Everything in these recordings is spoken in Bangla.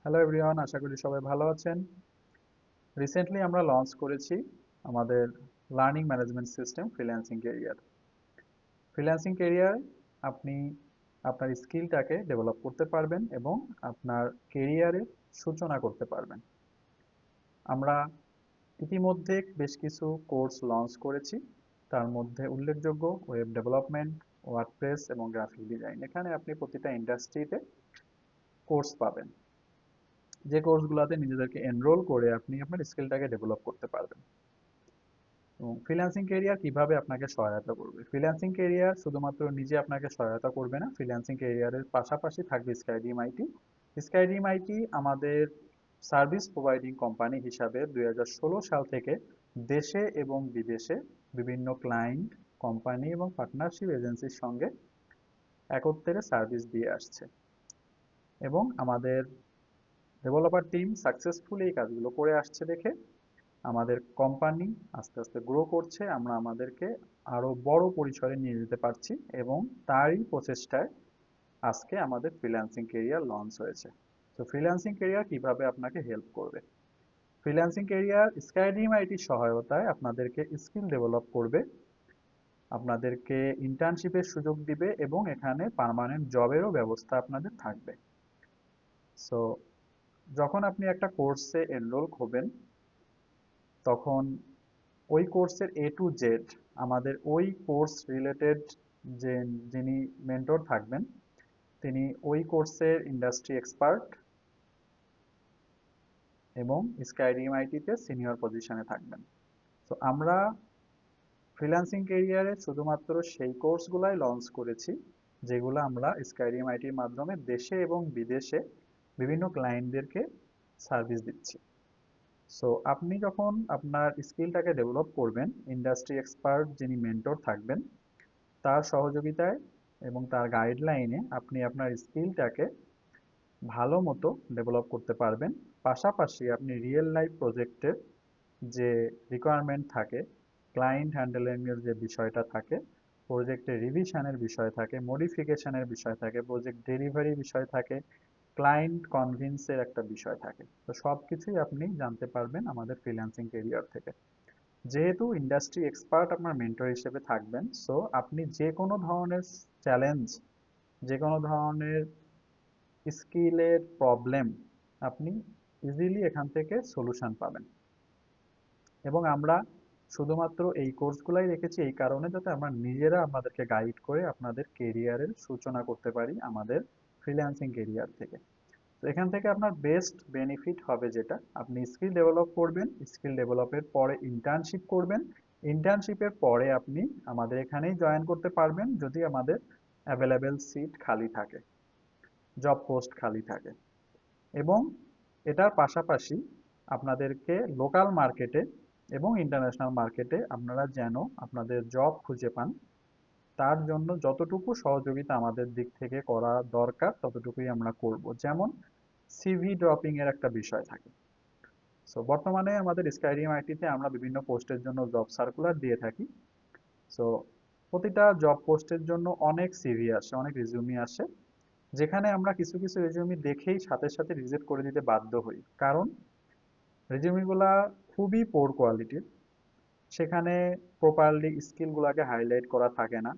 হ্যালো এভরিওয়ান, আশা করি সবাই ভালো আছেন। রিসেন্টলি আমরা লঞ্চ করেছি আমাদের learning management system freelancing career. Freelancing career আপনি আপনার স্কিলটাকে ডেভেলপ করতে পারবেন এবং আপনার ক্যারিয়ারের সূচনা করতে পারবেন। আমরা ইতিমধ্যে বেশ কিছু কোর্স লঞ্চ করেছি। তার মধ্যে উল্লেখযোগ্য ওয়েব ডেভেলপমেন্ট, ওয়ার্ডপ্রেস এবং গ্রাফিক ডিজাইন। এখানে আপনি প্রতিটা ইন্ডাস্ট্রিতে কোর্স পাবেন, যে কোর্সগুলোতে নিজেদেরকে এনরোল করে আপনি আপনার স্কিলটাকে ডেভেলপ করতে পারবেন। এবং ফ্রিল্যান্সিং ক্যারিয়ার কিভাবে আপনাকে সহায়তা করবে? ফ্রিল্যান্সিং ক্যারিয়ার শুধুমাত্র নিজে আপনাকে সহায়তা করবে না, ফ্রিল্যান্সিং ক্যারিয়ারের পাশাপাশি থাকবে স্কাইডিম আইটি। স্কাইডিম আইটি আমাদের সার্ভিস প্রোভাইডিং কোম্পানি হিসাবে 2016 সাল থেকে দেশে এবং বিদেশে বিভিন্ন ক্লায়েন্ট, কোম্পানি এবং পার্টনারশিপ এজেন্সির সঙ্গে একত্রে সার্ভিস দিয়ে আসছে। এবং আমাদের ডেভেলপার টিম সাকসেসফুলি এই কাজগুলো করে আসছে দেখে আমাদের কোম্পানি আস্তে আস্তে গ্রো করছে। আমরা আমাদেরকে আরো বড় পরিসরে নিয়ে যেতে পারছি এবং তারই প্রচেষ্টায় আজকে আমাদের ফ্রিল্যান্সিং ক্যারিয়ার লঞ্চ হয়েছে। তো ফ্রিল্যান্সিং ক্যারিয়ার কিভাবে আপনাকে হেল্প করবে? ফ্রিল্যান্সিং ক্যারিয়ার স্কাইডিম আইটির সহায়তায় আপনাদেরকে স্কিল ডেভেলপ করবে, আপনাদেরকে ইন্টার্নশিপের সুযোগ দিবে এবং এখানে পার্মানেন্ট জবেরও ব্যবস্থা আপনাদের থাকবে। সো যখন আপনি একটা কোর্সে এনরোল হবেন, তখন ওই কোর্সের এ টু জেড আমাদের ওই কোর্স রিলেটেড যে যিনি মেন্টর থাকবেন, তিনি ওই কোর্সের ইন্ডাস্ট্রি এক্সপার্ট এবং স্কাইডিম আইটিতে সিনিয়র পজিশনে থাকবেন। তো আমরা ফ্রিল্যান্সিং ক্যারিয়ারে শুধুমাত্র সেই কোর্সগুলাই লঞ্চ করেছি যেগুলো আমরা স্কাইডিম আইটির মাধ্যমে দেশে এবং বিদেশে বিভিন্ন ক্লায়েন্টদেরকে সার্ভিস দিচ্ছি। সো আপনি যখন আপনার স্কিলটাকে ডেভেলপ করবেন, ইন্ডাস্ট্রি এক্সপার্ট যিনি মেন্টর থাকবেন তার সহযোগিতায় এবং তার গাইডলাইনে আপনি আপনার স্কিলটাকে ভালো মতো ডেভেলপ করতে পারবেন। পাশাপাশি আপনি রিয়েল লাইফ প্রজেক্টের যে রিকোয়ারমেন্ট থাকে, ক্লায়েন্ট হ্যান্ডেলিংয়ের যে বিষয়টা থাকে, প্রজেক্টের রিভিশনের বিষয় থাকে, মডিফিকেশনের বিষয় থাকে, প্রজেক্ট ডেলিভারি বিষয় থাকে, ক্লায়েন্ট কনভিন্সের একটা বিষয় থাকে। তো সব কিছুই আপনি জানতে পারবেন আমাদের ফ্রিল্যান্সিং ক্যারিয়ার থেকে। যেহেতু ইন্ডাস্ট্রি এক্সপার্ট আপনার মেন্টর হিসেবে থাকবেন, সো আপনি যে কোনো ধরনের চ্যালেঞ্জ, যে কোনো ধরনের স্কিলের প্রবলেম আপনি ইজিলি এখান থেকে সলিউশন পাবেন। এবং আমরা শুধুমাত্র এই কোর্সগুলাই রেখেছি এই কারণে, যাতে আমরা নিজেরা আপনাদেরকে গাইড করে আপনাদের কেরিয়ারের সূচনা করতে পারি আমাদের ফ্রিল্যান্সিং কেরিয়ার থেকে। তো এখান থেকে আপনার বেস্ট বেনিফিট হবে যেটা, আপনি স্কিল ডেভেলপ করবেন, স্কিল ডেভেলপের পরে ইন্টার্নশিপ করবেন, ইন্টার্নশিপের পরে আপনি আমাদের এখানেই জয়েন করতে পারবেন যদি আমাদের অ্যাভেলেবেল সিট খালি থাকে, জব পোস্ট খালি থাকে। এবং এটার পাশাপাশি আপনাদেরকে লোকাল মার্কেটে এবং ইন্টারন্যাশনাল মার্কেটে আপনারা যেন আপনাদের জব খুঁজে পান, তার জন্য যতটুকু সহযোগিতা আমাদের দিক থেকে করা দরকার ততটুকুই আমরা করব। যেমন সিভি ড্রপিং এর একটা বিষয় থাকে। সো বর্তমানে আমাদের স্কাইরিম আইটিতে আমরা বিভিন্ন পোস্টের জন্য জব সার্কুলার দিয়ে থাকি। সো প্রতিটা জব পোস্টের জন্য অনেক সিভি আসে, অনেক রিজিউমি আসে, যেখানে আমরা কিছু কিছু রেজিউমি দেখেই সাথে সাথে রিজেক্ট করে দিতে বাধ্য হই, কারণ রেজিউমিগুলা খুবই পোর কোয়ালিটির। সেখানে প্রপারলি স্কিলগুলোকে হাইলাইট করা থাকে না,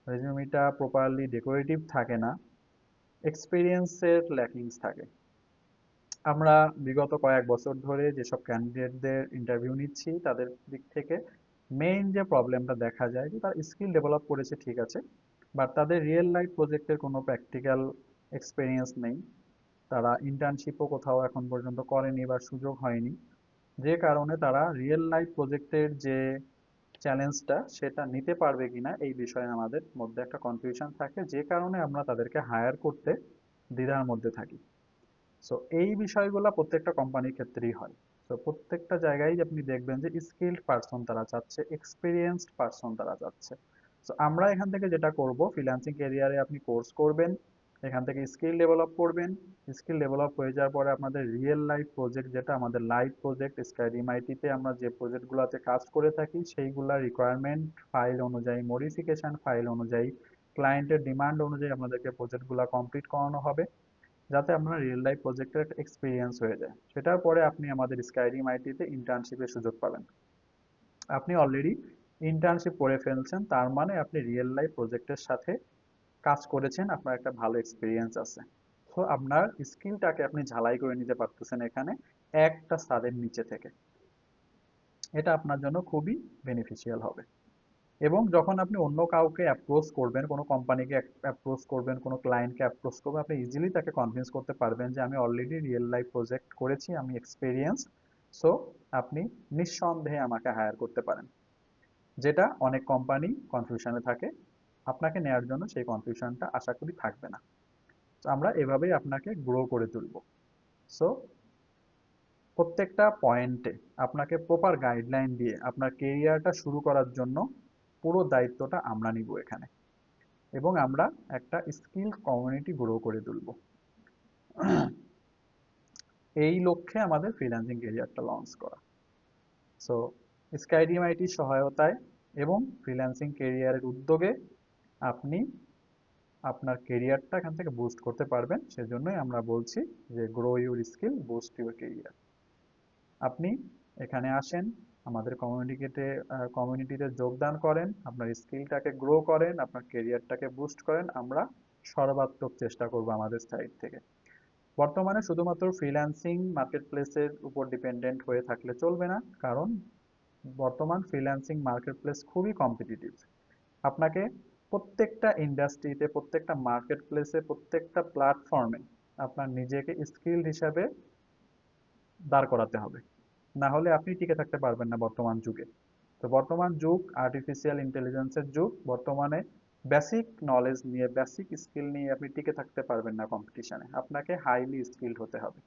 রেজিউমিটা প্রপারলি ডেকোরেটিভ থাকে না, এক্সপিরিয়েন্সের ল্যাকিংস থাকে। আমরা বিগত কয়েক বছর ধরে যেসব ক্যান্ডিডেটদের ইন্টারভিউ নিচ্ছি তাদের দিক থেকে মেইন যে প্রবলেমটা দেখা যায় যে তারা স্কিল ডেভেলপ করেছে ঠিক আছে, বাট তাদের রিয়েল লাইফ প্রজেক্টের কোনো প্র্যাকটিক্যাল এক্সপিরিয়েন্স নেই। তারা ইন্টার্নশিপও কোথাও এখন পর্যন্ত করেনি বা সুযোগ হয়নি, যে কারণে তারা রিয়েল লাইফ প্রজেক্টের যে চ্যালেঞ্জটা সেটা নিতে পারবে কিনা এই বিষয়ে আমাদের মধ্যে একটা কনফিউশন থাকে, যে কারণে আমরা তাদেরকে হায়ার করতে দ্বিধার মধ্যে থাকি। সো এই বিষয়গুলো প্রত্যেকটা কোম্পানির ক্ষেত্রেই হয়। তো প্রত্যেকটা জায়গায় আপনি দেখবেন যে স্কিলড পারসন তারা চাচ্ছে, এক্সপিরিয়েন্সড পারসন তারা চাচ্ছে। সো আমরা এখান থেকে যেটা করব, ফ্রিল্যান্সিং ক্যারিয়ারে আপনি কোর্স করবেন, এখান থেকে স্কিল ডেভেলপ করবেন। স্কিল ডেভেলপ হয়ে যাওয়ার পরে আপনাদের রিয়েল লাইফ প্রজেক্ট, যেটা আমাদের লাইভ প্রজেক্ট স্কাইডিম আইটিতে আমরা যে প্রজেক্টগুলোতে কাজ করে থাকি সেইগুলা রিকোয়ারমেন্ট ফাইল অনুযায়ী, মডিফিকেশন ফাইল অনুযায়ী, ক্লায়েন্টের ডিমান্ড অনুযায়ী আমাদেরকে প্রজেক্টগুলো কমপ্লিট করানো হবে। যাতে আপনার রিয়েল লাইফ প্রজেক্টের একটা এক্সপিরিয়েন্স হয়ে যায়। সেটার পরে আপনি আমাদের স্কাইরিম আইটিতে ইন্টার্নশিপের সুযোগ পাবেন। আপনি অলরেডি ইন্টার্নশিপ করে ফেলছেন, তার মানে আপনি রিয়েল লাইফ প্রজেক্টের সাথে কাজ করেছেন, আপনার একটা ভালো এক্সপিরিয়েন্স আছে। তো আপনার স্কিলটাকে আপনি ঝালাই করে নিতে পারতেছেন এখানে একটা ছাদের নিচে থেকে। এটা আপনার জন্য খুবই বেনিফিশিয়াল হবে। এবং যখন আপনি অন্য কাউকে অ্যাপ্রোচ করবেন, কোনো কোম্পানিকে অ্যাপ্রোচ করবেন, কোনো ক্লায়েন্টকে অ্যাপ্রোচ করবেন, আপনি ইজিলি তাকে কনভিন্স করতে পারবেন যে আমি অলরেডি রিয়েল লাইফ প্রজেক্ট করেছি, আমি এক্সপিরিয়েন্স, সো আপনি নিঃসন্দেহে আমাকে হায়ার করতে পারেন। যেটা অনেক কোম্পানি কনফিউশনে থাকে, আপনাকে নেয়ার জন্য সেই কনফিউশনটা আশা করি থাকবে না। তো আমরা এভাবেই আপনাকে গ্রো করে তুলব। সো প্রত্যেকটা পয়েন্টে আপনাকে প্রপার গাইডলাইন দিয়ে আপনার কেরিয়ারটা শুরু করার জন্য পুরো দায়িত্বটা আমরা নিব এখানে, এবং আমরা একটা স্কিল কমিউনিটি গ্রো করে তুলব। এই লক্ষ্যে আমাদের ফ্রিল্যান্সিং কেরিয়ারটা লঞ্চ করা। সো স্কাইডিম আইটির সহায়তায় এবং ফ্রিল্যান্সিং কেরিয়ারের উদ্যোগে আপনি আপনার কেরিয়ারটা এখান থেকে বুস্ট করতে পারবেন। সেজন্যই আমরা বলছি যে grow your skill, boost your career. আপনি এখানে আসেন, আমাদের কমিউনিটিতে যোগদান করেন, আপনার স্কিলটাকে গ্রো করেন, আপনার কেরিয়ারটাকে বুস্ট করেন। আমরা সর্বাত্মক চেষ্টা করব আমাদের সাইড থেকে। বর্তমানে শুধুমাত্র ফ্রিল্যান্সিং মার্কেটপ্লেসের উপর ডিপেন্ডেন্ট হয়ে থাকলে চলবে না, কারণ বর্তমান ফ্রিল্যান্সিং মার্কেটপ্লেস খুবই কম্পিটিটিভ। আপনাকে প্রত্যেকটা ইন্ডাস্ট্রিতে, প্রত্যেকটা মার্কেটপ্লেসে, প্রত্যেকটা প্ল্যাটফর্মে আপনার নিজেকে স্কিল হিসাবে দাঁড় করাতে হবে, না হলে আপনি টিকে থাকতে পারবেন না বর্তমান যুগে। তো বর্তমান যুগ আর্টিফিশিয়াল ইন্টেলিজেন্সের যুগ। বর্তমানে বেসিক নলেজ নিয়ে, বেসিক স্কিল নিয়ে আপনি টিকে থাকতে পারবেন না কম্পিটিশনে, আপনাকে হাইলি স্কিলড হতে হবে,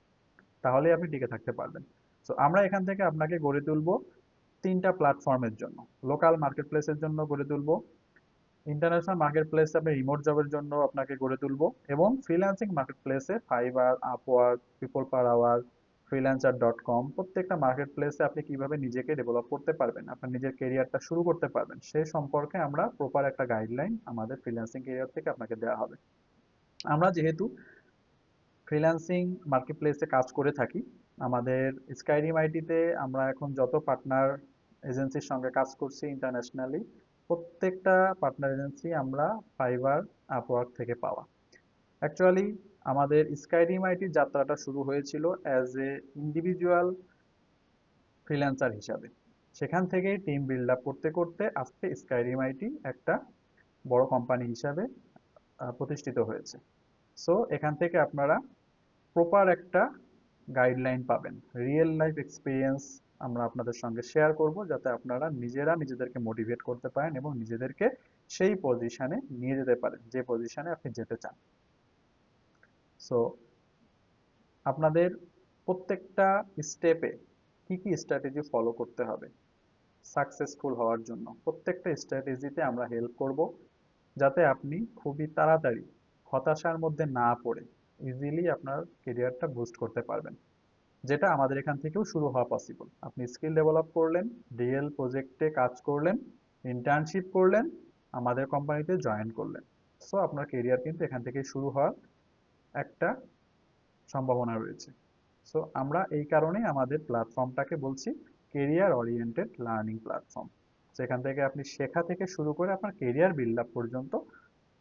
তাহলে আপনি টিকে থাকতে পারবেন। তো আমরা এখান থেকে আপনাকে গড়ে তুলবো তিনটা প্ল্যাটফর্মের জন্য। লোকাল মার্কেট প্লেসের জন্য গড়ে তুলবো, ইন্টারন্যাশনাল মার্কেট প্লেসে আপনি রিমোট জবের জন্য আপনাকে গড়ে তুলবো, এবং ফ্রিল্যান্সিং মার্কেট প্লেসে Fiverr, Upwork, people per hour, freelancer.com প্রত্যেকটা মার্কেট প্লেসে আপনি কিভাবে নিজেকে ডেভেলপ করতে পারবেন, আপনার নিজের কেরিয়ারটা শুরু করতে পারবেন, সে সম্পর্কে আমরা প্রপার একটা গাইডলাইন আমাদের ফ্রিল্যান্সিং কেরিয়ার থেকে আপনাকে দেওয়া হবে। আমরা যেহেতু ফ্রিল্যান্সিং মার্কেট প্লেসে কাজ করে থাকি, আমাদের স্কাইরিম আইটিতে আমরা এখন যত পার্টনার এজেন্সির সঙ্গে কাজ করছি ইন্টারন্যাশনালি, প্রত্যেকটা পার্টনার এজেন্সি আমরা ফাইবার, আপওয়ার্ক থেকে পাওয়া। অ্যাকচুয়ালি আমাদের স্কাইরিম আইটির যাত্রাটা শুরু হয়েছিল অ্যাজ এ ইন্ডিভিজুয়াল ফ্রিল্যান্সার হিসাবে। সেখান থেকেই টিম বিল্ড আপ করতে করতে আজকে স্কাইরিম আইটি একটা বড় কোম্পানি হিসাবে প্রতিষ্ঠিত হয়েছে। সো এখান থেকে আপনারা প্রপার একটা গাইডলাইন পাবেন, রিয়েল লাইফ এক্সপিরিয়েন্স আমরা আপনাদের সঙ্গে শেয়ার করব, যাতে আপনারা নিজেরা নিজেদেরকে মোটিভেট করতে পারেন এবং নিজেদেরকে সেই পজিশনে নিয়ে যেতে পারেন যে পজিশনে আপনি যেতে চান। সো আপনাদের প্রত্যেকটা স্টেপে কি কি স্ট্র্যাটেজি ফলো করতে হবে সাকসেসফুল হওয়ার জন্য, প্রত্যেকটা স্ট্র্যাটেজিতে আমরা হেল্প করব, যাতে আপনি খুবই তাড়াতাড়ি হতাশার মধ্যে না পড়ে ইজিলি আপনার কেরিয়ারটা বুস্ট করতে পারবেন। যেটা আমাদের এখান থেকেও শুরু হওয়া পসিবল। আপনি স্কিল ডেভেলপ করলেন, রিয়েল প্রজেক্টে কাজ করলেন, ইন্টার্নশিপ করলেন, আমাদের কোম্পানিতে জয়েন করলেন, সো আপনার কেরিয়ার কিন্তু এখান থেকে শুরু হওয়ার একটা সম্ভাবনা রয়েছে। সো আমরা এই কারণেই আমাদের প্ল্যাটফর্মটাকে বলছি কেরিয়ার ওরিয়েন্টেড লার্নিং প্ল্যাটফর্ম। সেখান থেকে আপনি শেখা থেকে শুরু করে আপনার কেরিয়ার বিল্ড আপ পর্যন্ত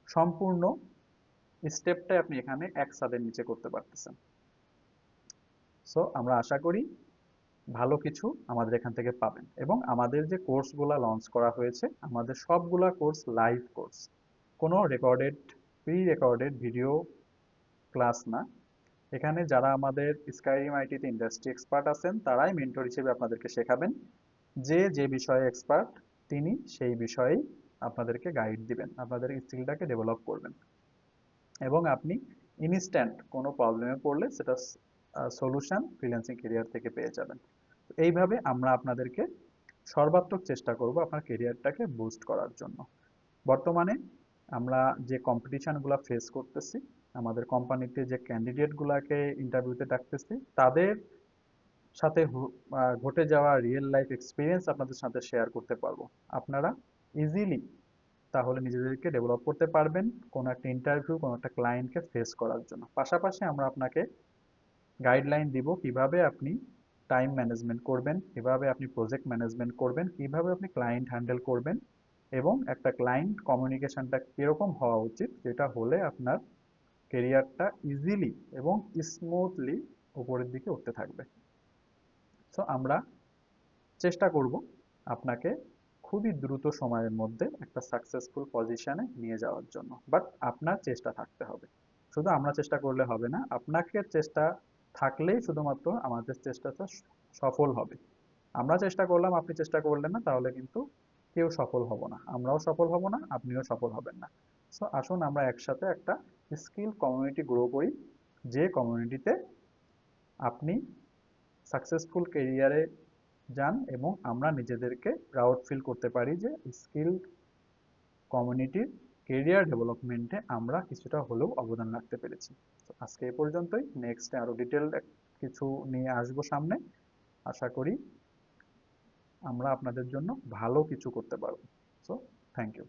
সম্পূর্ণ স্টেপটাই আপনি এখানে এক ছাদের নিচে করতে পারতেছেন। সো আমরা আশা করি ভালো কিছু আমাদের এখান থেকে পাবেন, এবং আমাদের যে কোর্সগুলা লঞ্চ করা হয়েছে, আমাদের সবগুলা কোর্স লাইভ কোর্স, কোনো recorded, pre recorded video class না। এখানে যারা আমাদের স্কাইরিম আইটিতে ইন্ডাস্ট্রি এক্সপার্ট আছেন, তারাই মেন্টর হিসেবে আপনাদেরকে শেখাবেন। যে যে বিষয়ে এক্সপার্ট, তিনি সেই বিষয়েই আপনাদেরকে গাইড দিবেন, আপনাদের স্কিলটাকে ডেভেলপ করবেন, এবং আপনি ইনস্ট্যান্ট কোনো প্রবলেমে পড়লে সেটা সলিউশন ফ্রিল্যান্সিং কেরিয়ার থেকে পেয়ে যাবেন। তো এইভাবে আমরা আপনাদেরকে সর্বাত্মক চেষ্টা করব আপনার কেরিয়ারটাকে বুস্ট করার জন্য। বর্তমানে আমরা যে কম্পিটিশনগুলো ফেস করতেছি, আমাদের কোম্পানিতে যে ক্যান্ডিডেটগুলোকে ইন্টারভিউতে ডাকতেছি, তাদের সাথে ঘটে যাওয়া রিয়েল লাইফ এক্সপিরিয়েন্স আপনাদের সাথে শেয়ার করতে পারবো। আপনারা ইজিলি তাহলে নিজেদেরকে ডেভেলপ করতে পারবেন কোনো একটা ইন্টারভিউ, কোনো একটা ক্লায়েন্টকে ফেস করার জন্য। পাশাপাশি আমরা আপনাকে গাইডলাইন দিব কিভাবে আপনি টাইম ম্যানেজমেন্ট করবেন, কিভাবে আপনি প্রজেক্ট ম্যানেজমেন্ট করবেন, কিভাবে আপনি ক্লায়েন্ট হ্যান্ডেল করবেন, এবং একটা ক্লায়েন্ট কমিউনিকেশনটা কিরকম হওয়া উচিত, যেটা হলে আপনার কেরিয়ারটা ইজিলি এবং স্মুথলি উপরের দিকে উঠতে থাকবে। সো আমরা চেষ্টা করব আপনাকে খুবই দ্রুত সময়ের মধ্যে একটা সাকসেসফুল পজিশনে নিয়ে যাওয়ার জন্য, বাট আপনার চেষ্টা থাকতে হবে। শুধু আমরা চেষ্টা করলে হবে না, আপনাকে চেষ্টা থাকলেই শুধুমাত্র আমাদের চেষ্টাটা সফল হবে। আমরা চেষ্টা করলাম, আপনি চেষ্টা করলেন না, তাহলে কিন্তু কেউ সফল হব না, আমরাও সফল হব না, আপনিও সফল হবেন না। সো আসুন আমরা একসাথে একটা স্কিল কমিউনিটি গ্রো করি, যে কমিউনিটিতে আপনি সাকসেসফুল কেরিয়ারে যান এবং আমরা নিজেদেরকে প্রাউড ফিল করতে পারি যে স্কিল কমিউনিটির কেরিয়ার ডেভেলপমেন্টে আমরা কিছুটা হলেও অবদান রাখতে পেরেছি। তো আজকে এ পর্যন্তই, নেক্সটে আরো ডিটেল কিছু নিয়ে আসবো সামনে। আশা করি আমরা আপনাদের জন্য ভালো কিছু করতে পারবো। So thank you.